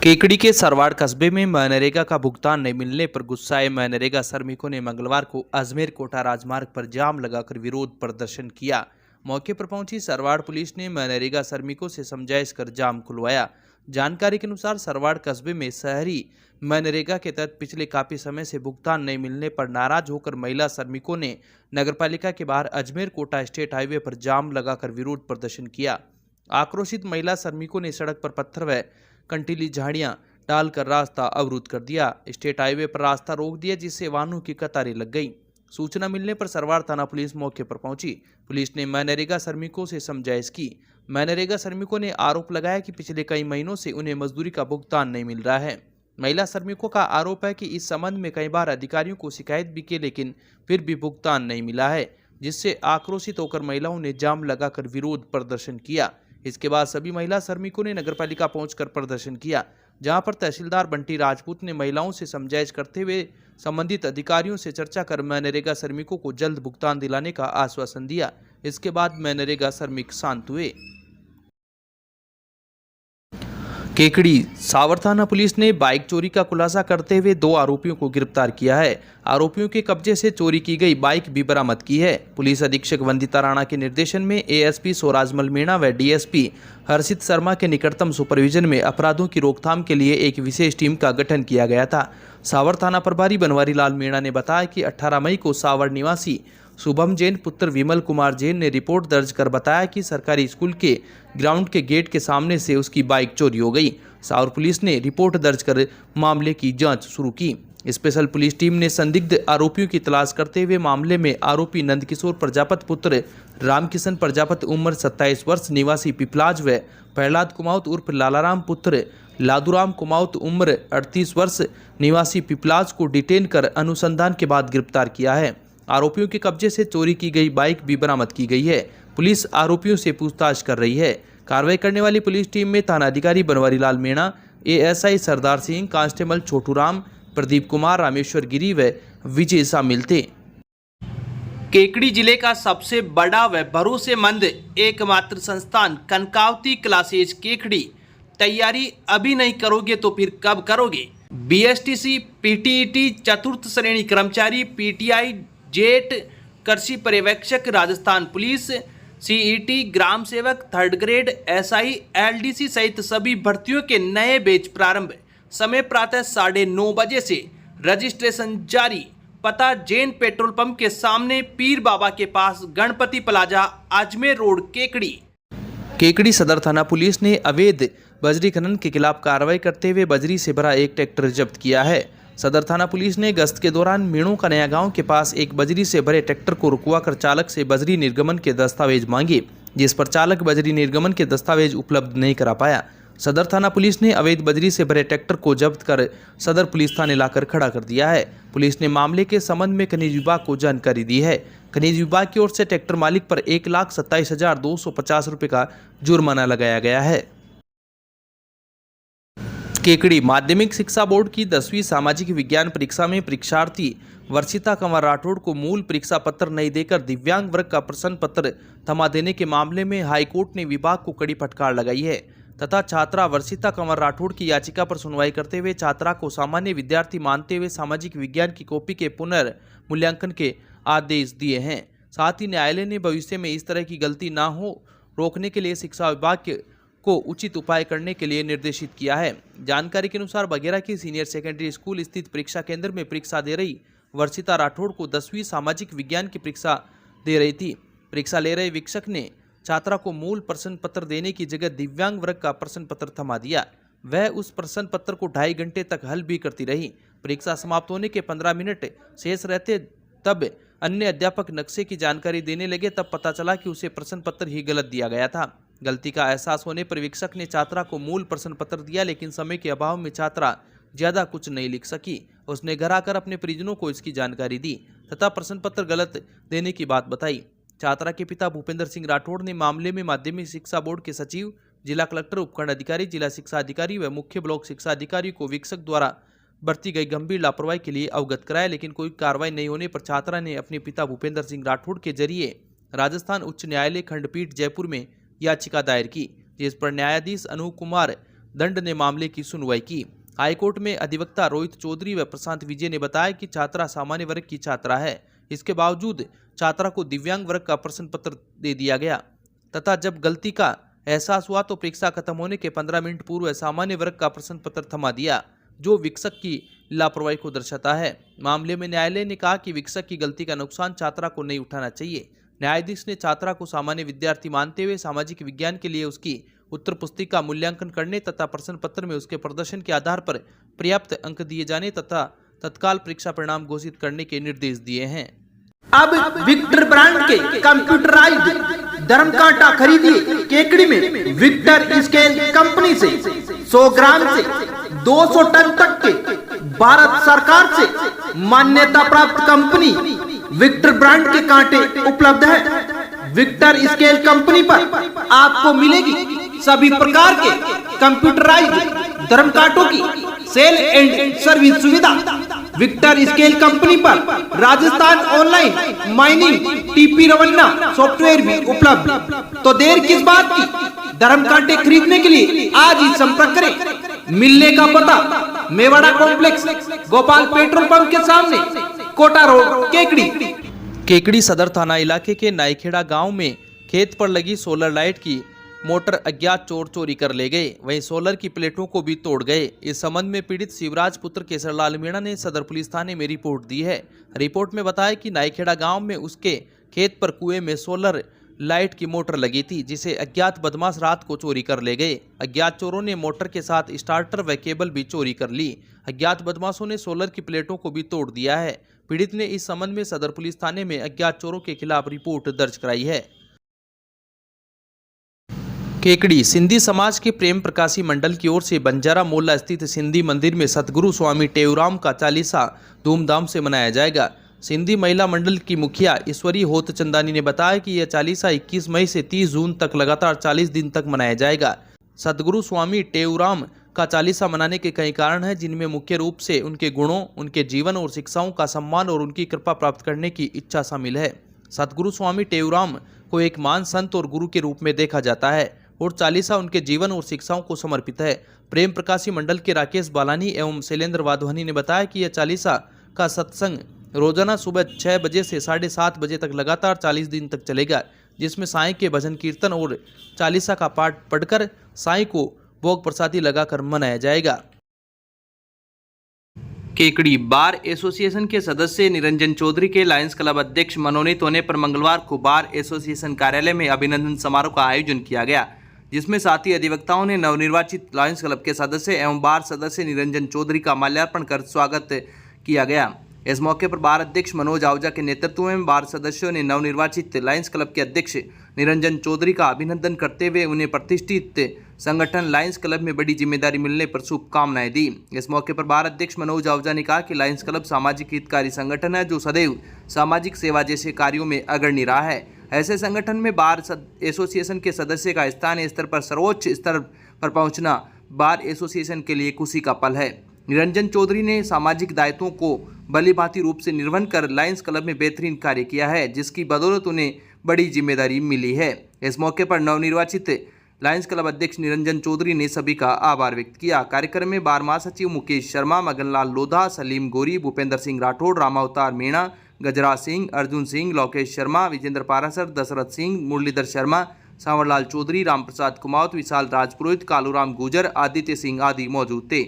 केकड़ी के सरवाड़ कस्बे में मनरेगा का भुगतान नहीं मिलने पर गुस्साए मनरेगा श्रमिकों ने मंगलवार को अजमेर कोटा राजमार्ग पर जाम लगाकर विरोध प्रदर्शन किया। मौके पर पहुंची सरवाड़ पुलिस ने मनरेगा श्रमिकों से समझाइश कर जाम खुलवाया। जानकारी के अनुसार सरवाड़ कस्बे में शहरी मनरेगा के तहत पिछले काफी समय से भुगतान नहीं मिलने पर नाराज होकर महिला श्रमिकों ने नगरपालिका के बाहर अजमेर कोटा स्टेट हाईवे पर जाम लगाकर विरोध प्रदर्शन किया। आक्रोशित महिला श्रमिकों ने सड़क पर पत्थर व कंटीली झाड़ियां डालकर रास्ता अवरुद्ध कर दिया। स्टेट हाईवे पर रास्ता रोक दिया जिससे वाहनों की कतारें लग गई। सूचना मिलने पर सरवाड़ थाना पुलिस मौके पर पहुंची। पुलिस ने मनरेगा श्रमिकों से समझाइश की। मनरेगा श्रमिकों ने आरोप लगाया कि पिछले कई महीनों से उन्हें मजदूरी का भुगतान नहीं मिल रहा है। महिला श्रमिकों का आरोप है कि इस संबंध में कई बार अधिकारियों को शिकायत भी की लेकिन फिर भी भुगतान नहीं मिला है, जिससे आक्रोशित होकर महिलाओं ने जाम लगाकर विरोध प्रदर्शन किया। इसके बाद सभी महिला श्रमिकों ने नगरपालिका पहुंचकर प्रदर्शन किया, जहां पर तहसीलदार बंटी राजपूत ने महिलाओं से समझाइश करते हुए संबंधित अधिकारियों से चर्चा कर मनरेगा श्रमिकों को जल्द भुगतान दिलाने का आश्वासन दिया। इसके बाद मनरेगा श्रमिक शांत हुए। केकड़ी सावर थाना पुलिस ने बाइक चोरी का खुलासा करते हुए 2 आरोपियों को गिरफ्तार किया है। आरोपियों के कब्जे से चोरी की गई बाइक भी बरामद की है। पुलिस अधीक्षक वंदिता राणा के निर्देशन में एएसपी स्वराजमल मीणा व डीएसपी हर्षित शर्मा के निकटतम सुपरविजन में अपराधों की रोकथाम के लिए एक विशेष टीम का गठन किया गया था। सावर थाना प्रभारी बनवारी लाल मीणा ने बताया कि 18 मई को सावर निवासी शुभम जैन पुत्र विमल कुमार जैन ने रिपोर्ट दर्ज कर बताया कि सरकारी स्कूल के ग्राउंड के गेट के सामने से उसकी बाइक चोरी हो गई। सावर पुलिस ने रिपोर्ट दर्ज कर मामले की जांच शुरू की। स्पेशल पुलिस टीम ने संदिग्ध आरोपियों की तलाश करते हुए मामले में आरोपी नंदकिशोर प्रजापत पुत्र रामकिशन प्रजापत उम्र 27 वर्ष निवासी पिपलाज व प्रहलाद कुमाऊत उर्फ लालाराम पुत्र लादूराम कुमाऊत उम्र 38 वर्ष निवासी पिपलाज को डिटेन कर अनुसंधान के बाद गिरफ्तार किया है। आरोपियों के कब्जे से चोरी की गई बाइक भी बरामद की गई है। पुलिस आरोपियों से पूछताछ कर रही है। कार्रवाई करने वाली पुलिस टीम में थाना अधिकारी बनवारी लाल मीणा, एएसआई सरदार सिंह, कांस्टेबल छोटू राम, प्रदीप कुमार, रामेश्वर गिरी व विजय शामिल थे। केकड़ी जिले का सबसे बड़ा व भरोसेमंद एकमात्र संस्थान कनकावती क्लासेज केकड़ी। तैयारी अभी नहीं करोगे तो फिर कब करोगे? बीएसटीसी, पीटीईटी, चतुर्थ श्रेणी कर्मचारी, पीटीआई, जेट, कृषि पर्यवेक्षक, राजस्थान पुलिस, सीईटी, ग्राम सेवक, 3rd ग्रेड, एसआई, एलडीसी सहित सभी भर्तियों के नए बैच प्रारंभ। समय प्रातः 9:30 बजे से। रजिस्ट्रेशन जारी। पता जैन पेट्रोल पंप के सामने, पीर बाबा के पास, गणपति प्लाजा, अजमेर रोड, केकड़ी। केकड़ी सदर थाना पुलिस ने अवैध बजरी खनन के खिलाफ कार्रवाई करते हुए बजरी से भरा एक ट्रैक्टर जब्त किया है। सदर थाना पुलिस ने गश्त के दौरान मीणों का नया गांव के पास एक बजरी से भरे ट्रैक्टर को रुकवाकर चालक से बजरी निर्गमन के दस्तावेज मांगे, जिस पर चालक बजरी निर्गमन के दस्तावेज उपलब्ध नहीं करा पाया। सदर थाना पुलिस ने अवैध बजरी से भरे ट्रैक्टर को जब्त कर सदर पुलिस थाने लाकर खड़ा कर दिया है। पुलिस ने मामले के संबंध में खनिज विभाग को जानकारी दी है। खनिज विभाग की ओर से ट्रैक्टर मालिक पर 1,27,250 रुपये का जुर्माना लगाया गया है। केकड़ी माध्यमिक शिक्षा बोर्ड की 10वीं सामाजिक विज्ञान परीक्षा में परीक्षार्थी वर्षिता कंवर राठौड़ को मूल परीक्षा पत्र नहीं देकर दिव्यांग वर्ग का प्रश्न पत्र थमा देने के मामले में हाईकोर्ट ने विभाग को कड़ी फटकार लगाई है तथा छात्रा वर्षिता कंवर राठौड़ की याचिका पर सुनवाई करते हुए छात्रा को सामान्य विद्यार्थी मानते हुए सामाजिक विज्ञान की कॉपी के पुनर्मूल्यांकन के आदेश दिए हैं। साथ ही न्यायालय ने भविष्य में इस तरह की गलती न हो रोकने के लिए शिक्षा विभाग को उचित उपाय करने के लिए निर्देशित किया है। जानकारी के अनुसार बघेरा की सीनियर सेकेंडरी स्कूल स्थित परीक्षा केंद्र में परीक्षा दे रही वर्षिता राठौड़ को 10वीं सामाजिक विज्ञान की परीक्षा दे रही थी। परीक्षा ले रहे शिक्षक ने छात्रा को मूल प्रश्न पत्र देने की जगह दिव्यांग वर्ग का प्रश्न पत्र थमा दिया। वह उस प्रश्न पत्र को 2.5 घंटे तक हल भी करती रही। परीक्षा समाप्त होने के 15 मिनट शेष रहते तब अन्य अध्यापक नक्शे की जानकारी देने लगे, तब पता चला कि उसे प्रश्न पत्र ही गलत दिया गया था। गलती का एहसास होने पर शिक्षक ने छात्रा को मूल प्रश्न पत्र दिया, लेकिन समय के अभाव में छात्रा ज्यादा कुछ नहीं लिख सकी। उसने घर आकर अपने परिजनों को इसकी जानकारी दी तथा प्रश्न पत्र गलत देने की बात बताई। छात्रा के पिता भूपेंद्र सिंह राठौड़ ने मामले में माध्यमिक शिक्षा बोर्ड के सचिव, जिला कलेक्टर, उपखंड अधिकारी, जिला शिक्षा अधिकारी व मुख्य ब्लॉक शिक्षा अधिकारी को शिक्षक द्वारा बरती गई गंभीर लापरवाही के लिए अवगत कराया, लेकिन कोई कार्रवाई नहीं होने पर छात्रा ने अपने पिता भूपेंद्र सिंह राठौड़ के जरिए राजस्थान उच्च न्यायालय खंडपीठ जयपुर में याचिका दायर की, जिस पर न्यायाधीश अनूप कुमार दंड ने मामले की सुनवाई की। हाईकोर्ट में अधिवक्ता रोहित चौधरी व प्रशांत विजय ने बताया कि छात्रा सामान्य वर्ग की छात्रा है, इसके बावजूद छात्रा को दिव्यांग वर्ग का प्रश्न पत्र दे दिया गया तथा जब गलती का एहसास हुआ तो परीक्षा खत्म होने के 15 मिनट पूर्व सामान्य वर्ग का प्रश्न पत्र थमा दिया, जो विक्षक की लापरवाही को दर्शाता है। मामले में न्यायालय ने कहा कि विक्षक की गलती का नुकसान छात्रा को नहीं उठाना चाहिए। न्यायाधीश ने छात्रा को सामान्य विद्यार्थी मानते हुए सामाजिक विज्ञान के लिए उसकी उत्तर पुस्तिका का मूल्यांकन करने तथा प्रश्न पत्र में उसके प्रदर्शन के आधार पर पर्याप्त अंक दिए जाने तथा तत्काल परीक्षा परिणाम घोषित करने के निर्देश दिए हैं। अब विक्टर ब्रांड के कंप्यूटराइज्ड धर्म कांटा खरीदिए केकड़ी में। विक्टर स्केल कंपनी से 100 ग्राम से 200 टन तक के भारत सरकार से मान्यता प्राप्त कंपनी विक्टर ब्रांड के कांटे उपलब्ध है। विक्टर स्केल कंपनी पर आपको मिलेगी सभी प्रकार के कंप्यूटराइज्ड धर्म कांटों की सेल एंड सर्विस सुविधा। विक्टर स्केल कंपनी पर Rajasthan online mining TP Revanna software भी उपलब्ध। तो देर किस बात की, धर्म कांटे खरीदने के लिए आज ही संपर्क करें। मिलने का पता Mewara complex, Gopal petrol pump के सामने, कोटा रोड, केकड़ी। केकड़ी सदर थाना इलाके के नाईखेड़ा गांव में खेत पर लगी सोलर लाइट की मोटर अज्ञात चोर चोरी कर ले गए, वहीं सोलर की प्लेटों को भी तोड़ गए। इस संबंध में पीड़ित शिवराज पुत्र केसरलाल मीणा ने सदर पुलिस थाने में रिपोर्ट दी है। रिपोर्ट में बताया कि नाईखेड़ा गांव में उसके खेत पर कुएं में सोलर लाइट की मोटर लगी थी, जिसे अज्ञात बदमाश रात को चोरी कर ले गए। अज्ञात चोरों ने मोटर के साथ स्टार्टर व केबल भी चोरी कर ली। अज्ञात बदमाशों ने सोलर की प्लेटों को भी तोड़ दिया है। पीड़ित ने इस संबंध में सदर पुलिस थाने में अज्ञात चोरों के खिलाफ रिपोर्ट दर्ज कराई है। केकड़ी सिंधी समाज के प्रेम प्रकाशी मंडल की ओर से बंजारा मोहल्ला स्थित सिंधी मंदिर में सतगुरु स्वामी टेऊराम का चालीसा धूमधाम से मनाया जाएगा। सिंधी महिला मंडल की मुखिया ईश्वरी होतचंदानी ने बताया कि यह चालीसा 21 मई से 30 जून तक लगातार 40 दिन तक मनाया जाएगा। सतगुरु स्वामी टेऊराम का चालीसा मनाने के कई कारण हैं, जिनमें मुख्य रूप से उनके गुणों, उनके जीवन और शिक्षाओं का सम्मान और उनकी कृपा प्राप्त करने की इच्छा शामिल है। सतगुरु स्वामी टेऊराम को एक महान संत और गुरु के रूप में देखा जाता है और चालीसा उनके जीवन और शिक्षाओं को समर्पित है। प्रेम प्रकाशी मंडल के राकेश बालानी एवं शैलेंद्र वाधवानी ने बताया कि यह चालीसा का सत्संग रोजाना सुबह 6 बजे से 7:30 बजे तक लगातार 40 दिन तक चलेगा, जिसमें साईं के भजन कीर्तन और चालीसा का पाठ पढ़कर साईं को भोग प्रसादी लगाकर मनाया जाएगा। केकड़ी बार एसोसिएशन के सदस्य निरंजन चौधरी के लायंस क्लब अध्यक्ष मनोनीत होने पर मंगलवार को बार एसोसिएशन कार्यालय में अभिनंदन समारोह का आयोजन किया गया, जिसमें साथी अधिवक्ताओं ने नवनिर्वाचित लायंस क्लब के सदस्य एवं बार सदस्य निरंजन चौधरी का माल्यार्पण कर स्वागत किया गया। इस मौके पर बार अध्यक्ष मनोज आहूजा के नेतृत्व में बार सदस्यों ने नवनिर्वाचित लायंस क्लब के अध्यक्ष निरंजन चौधरी का अभिनंदन करते हुए उन्हें प्रतिष्ठित संगठन लायंस क्लब में बड़ी जिम्मेदारी मिलने पर शुभकामनाएं दी। इस मौके पर बार अध्यक्ष मनोज आहूजा ने कहा कि लायंस क्लब सामाजिक हितकारी संगठन है, जो सदैव सामाजिक सेवा जैसे कार्यों में अग्रणी रहा है। ऐसे संगठन में बार एसोसिएशन के सदस्य का स्थानीय स्तर पर सर्वोच्च स्तर पर पहुंचना बार एसोसिएशन के लिए खुशी का पल है। निरंजन चौधरी ने सामाजिक दायित्वों को भलीभांति रूप से निर्वहन कर लायंस क्लब में बेहतरीन कार्य किया है, जिसकी बदौलत उन्हें बड़ी जिम्मेदारी मिली है। इस मौके पर नवनिर्वाचित लायंस क्लब अध्यक्ष निरंजन चौधरी ने सभी का आभार व्यक्त किया। कार्यक्रम में बार महासचिव मुकेश शर्मा, मगनलाल लोधा, सलीम गोरी, भूपेंद्र सिंह राठौड़, रामावतार मीणा, गजराज सिंह, अर्जुन सिंह, लोकेश शर्मा, विजेंद्र पारासर, दशरथ सिंह, मुरलीधर शर्मा, सांवरलाल चौधरी, रामप्रसाद कुमावत, विशाल राजपुरोहित, कालूराम गुजर, आदित्य सिंह आदि मौजूद थे।